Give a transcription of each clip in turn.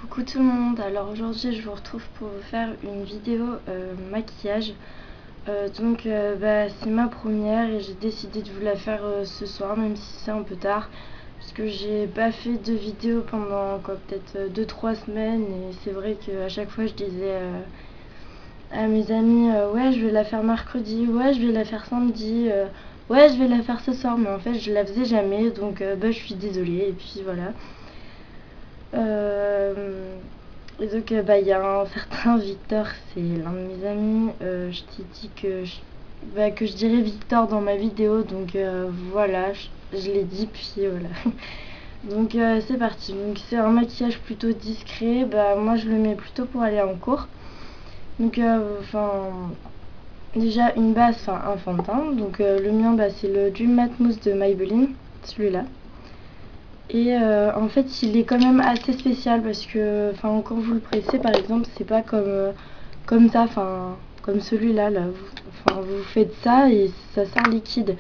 Coucou tout le monde, alors aujourd'hui je vous retrouve pour vous faire une vidéo maquillage. C'est ma première et j'ai décidé de vous la faire ce soir, même si c'est un peu tard, parce que j'ai pas fait de vidéo pendant peut-être 2-3 semaines, et c'est vrai qu'à chaque fois je disais à mes amis ouais je vais la faire mercredi, ouais je vais la faire samedi, ouais je vais la faire ce soir, mais en fait je la faisais jamais, donc je suis désolée, et puis voilà. Et donc il y a un certain Victor, c'est l'un de mes amis. Je t'ai dit que je dirais Victor dans ma vidéo, donc voilà, je l'ai dit, puis voilà. Donc c'est parti. Donc c'est un maquillage plutôt discret. Moi je le mets plutôt pour aller en cours. Donc déjà une base, un fond de teint. Donc le mien c'est le Dream Matte Mousse de Maybelline, celui-là. Et en fait il est quand même assez spécial parce que quand vous le pressez par exemple, c'est pas comme ça, comme celui-là là, vous faites ça et ça sort liquide.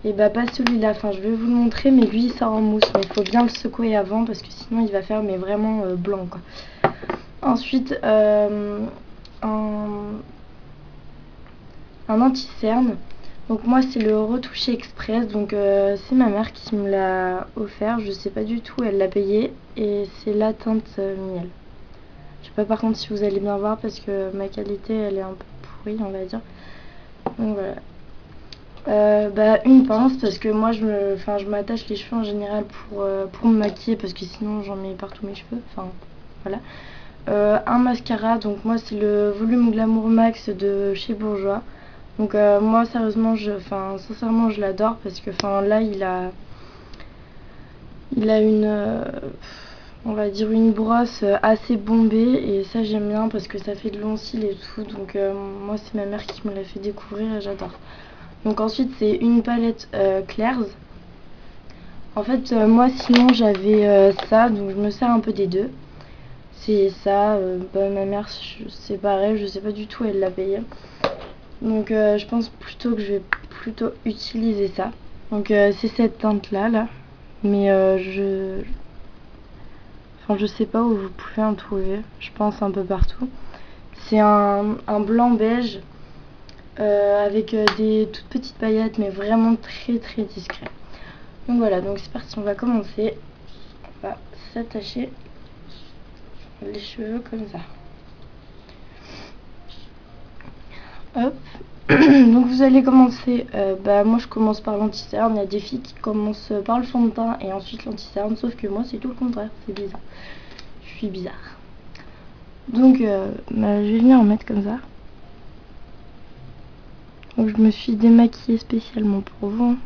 Et pas celui-là, je vais vous le montrer, mais lui il sort en mousse, mais il faut bien le secouer avant parce que sinon il va faire vraiment blanc quoi. Ensuite un anti-cerne. Donc moi c'est le retouché express, donc c'est ma mère qui me l'a offert, je sais pas du tout, elle l'a payé, et c'est la teinte miel. Je sais pas par contre si vous allez bien voir parce que ma qualité elle est un peu pourrie on va dire. Donc voilà. Une pince parce que moi je m'attache les cheveux en général pour me maquiller parce que sinon j'en mets partout mes cheveux, voilà. Un mascara, donc moi c'est le volume Glamour Max de chez Bourjois. Donc moi sérieusement sincèrement je l'adore parce que là il a une on va dire une brosse assez bombée, et ça j'aime bien parce que ça fait de longs cils et tout. Donc moi c'est ma mère qui me l'a fait découvrir et j'adore. Donc ensuite c'est une palette Claire's. En fait moi sinon j'avais ça, donc je me sers un peu des deux. C'est ça, ma mère c'est pareil, je sais pas du tout, elle l'a payé. Donc je pense plutôt que je vais plutôt utiliser ça. Donc c'est cette teinte là, mais je sais pas où vous pouvez en trouver, je pense un peu partout. C'est un blanc beige avec des toutes petites paillettes, mais vraiment très très discret. Donc voilà, donc c'est parti, on va commencer. On va s'attacher les cheveux comme ça. Hop. Donc vous allez commencer, moi je commence par l'anti-cerne. Il y a des filles qui commencent par le fond de teint et ensuite l'anti-cerne, sauf que moi c'est tout le contraire, c'est bizarre. Je suis bizarre. Donc je vais venir en mettre comme ça. Donc je me suis démaquillée spécialement pour vous.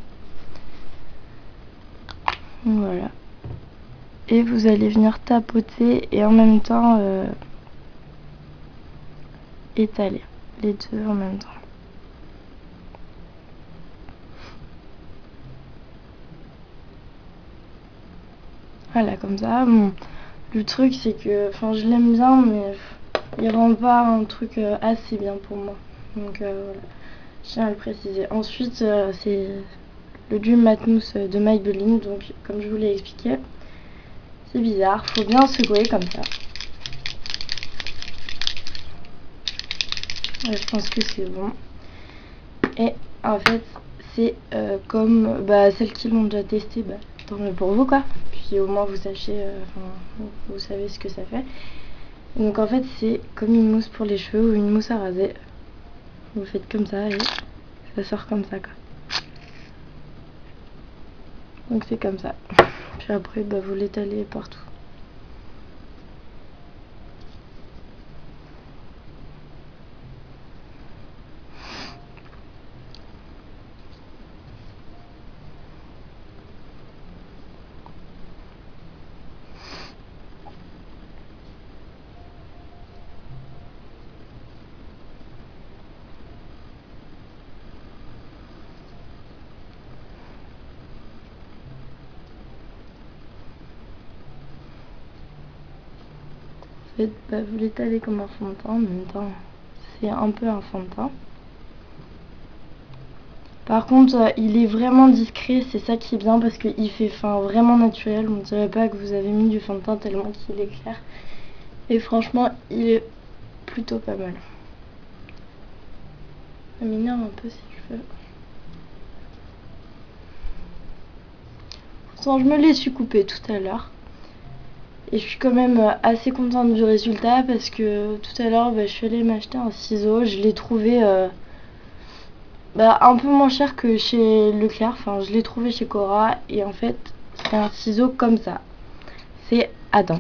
Voilà. Et vous allez venir tapoter et en même temps étaler les deux en même temps. Voilà, comme ça. Bon, le truc c'est que je l'aime bien, mais il rend pas un truc assez bien pour moi. Donc voilà, je tiens à le préciser. Ensuite c'est le Dream Matte Mousse de Maybelline. Donc comme je vous l'ai expliqué, c'est bizarre, faut bien secouer comme ça. Je pense que c'est bon. Et en fait c'est comme celles qui l'ont déjà testé, tant mieux pour vous quoi. Puis au moins vous sachez, vous savez ce que ça fait. Donc en fait c'est comme une mousse pour les cheveux ou une mousse à raser. Vous faites comme ça et ça sort comme ça quoi. Donc c'est comme ça. Puis après vous l'étalez partout. Vous l'étalez comme un fond de teint, en même temps c'est un peu un fond de teint. Par contre il est vraiment discret, c'est ça qui est bien parce qu'il fait vraiment naturel. On dirait pas que vous avez mis du fond de teint tellement qu'il est clair. Et franchement, il est plutôt pas mal. Ça m'énerve un peu si je veux. Pourtant, je me l'ai su couper tout à l'heure. Et je suis quand même assez contente du résultat parce que tout à l'heure, je suis allée m'acheter un ciseau. Je l'ai trouvé un peu moins cher que chez Leclerc. Enfin, je l'ai trouvé chez Cora. Et en fait, c'est un ciseau comme ça. C'est Adam.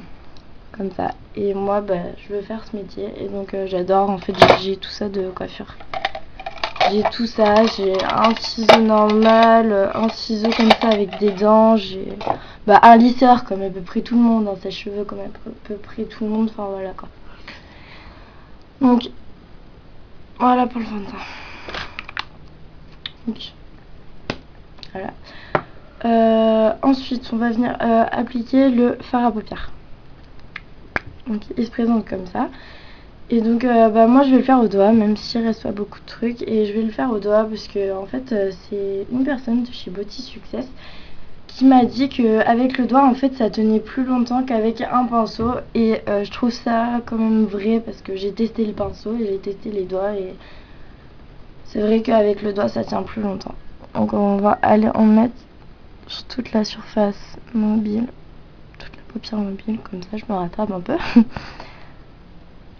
Comme ça. Et moi, je veux faire ce métier. Et donc, j'adore. En fait, j'ai tout ça de coiffure. J'ai tout ça, j'ai un ciseau normal, un ciseau comme ça avec des dents, j'ai un lisseur comme à peu près tout le monde, un sèche-cheveux comme à peu près tout le monde, enfin voilà quoi. Donc voilà pour le fond de teint. Donc voilà. Ensuite on va venir appliquer le fard à paupières. Donc il se présente comme ça. Et donc moi je vais le faire au doigt, même s'il reste pas beaucoup de trucs, et je vais le faire au doigt parce que en fait c'est une personne de chez Beauty Success qui m'a dit que avec le doigt en fait ça tenait plus longtemps qu'avec un pinceau, et je trouve ça quand même vrai parce que j'ai testé le pinceau et j'ai testé les doigts et c'est vrai qu'avec le doigt ça tient plus longtemps. Donc on va aller en mettre sur toute la surface mobile, toute la paupière mobile, comme ça je me rattrape un peu.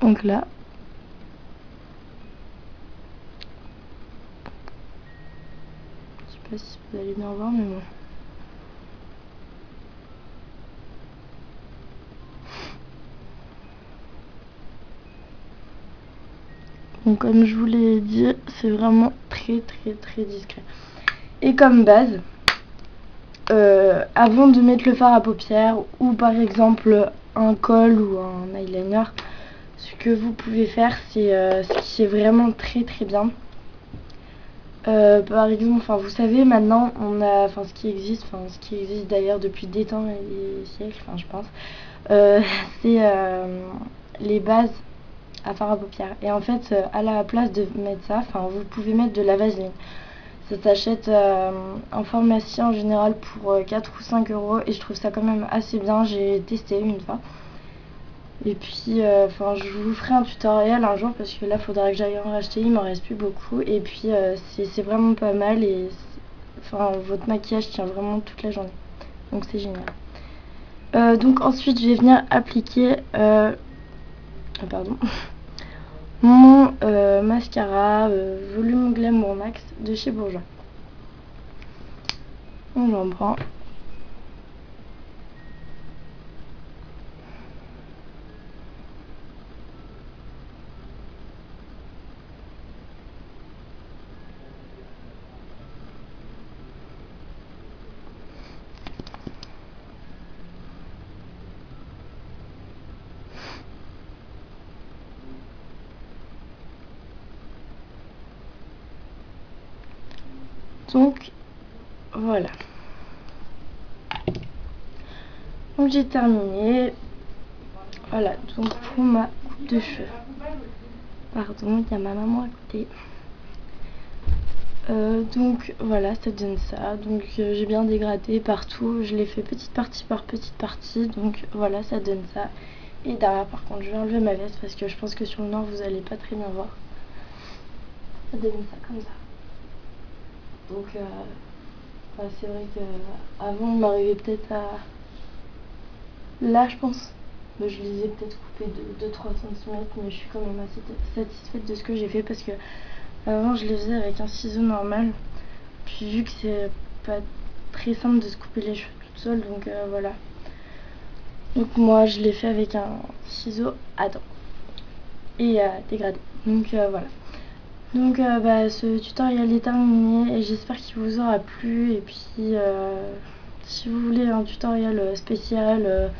Donc là. Je sais pas si vous allez bien voir, mais bon. Donc comme je vous l'ai dit, c'est vraiment très discret. Et comme base, avant de mettre le fard à paupières ou par exemple un col ou un eyeliner, ce que vous pouvez faire, c'est ce qui est vraiment très bien. Par exemple, vous savez maintenant on a, ce qui existe d'ailleurs depuis des temps et des siècles, je pense, c'est les bases à fard à paupières. Et en fait, à la place de mettre ça, vous pouvez mettre de la vaseline. Ça s'achète en pharmacie en général pour 4 ou 5 euros et je trouve ça quand même assez bien. J'ai testé une fois. Et puis, je vous ferai un tutoriel un jour parce que là, il faudra que j'aille en racheter. Il m'en reste plus beaucoup. Et puis, c'est vraiment pas mal et votre maquillage tient vraiment toute la journée. Donc, c'est génial. Donc, ensuite, je vais venir appliquer. Mon mascara volume Glamour Max de chez Bourjois. Donc j'en prends. Donc voilà. Donc j'ai terminé. Voilà, donc pour ma coupe de cheveux. Pardon, il y a ma maman à côté. Donc voilà, ça donne ça. Donc j'ai bien dégradé partout. Je l'ai fait petite partie par petite partie. Donc voilà, ça donne ça. Et derrière, par contre, je vais enlever ma veste parce que je pense que sur le nord, vous allez pas très bien voir. Ça donne ça comme ça. Donc c'est vrai qu'avant, il m'arrivait peut-être à... Là, je pense, je les ai peut-être coupés de 2-3 cm, mais je suis quand même assez satisfaite de ce que j'ai fait parce que avant, je les faisais avec un ciseau normal. Puis vu que c'est pas très simple de se couper les cheveux toute seule, donc voilà. Donc moi, je l'ai fait avec un ciseau à dents et à dégrader. Donc voilà. Donc ce tutoriel est terminé et j'espère qu'il vous aura plu. Et puis si vous voulez un tutoriel spécial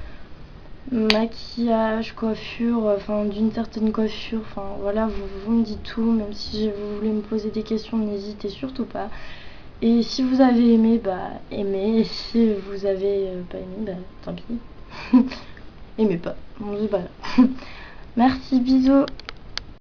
maquillage, coiffure, d'une certaine coiffure, voilà, vous me dites tout. Même si vous voulez me poser des questions, n'hésitez surtout pas. Et si vous avez aimé, aimez. Et si vous avez pas aimé, tant pis. Aimez pas, bon, c'est pas grave. Merci, bisous.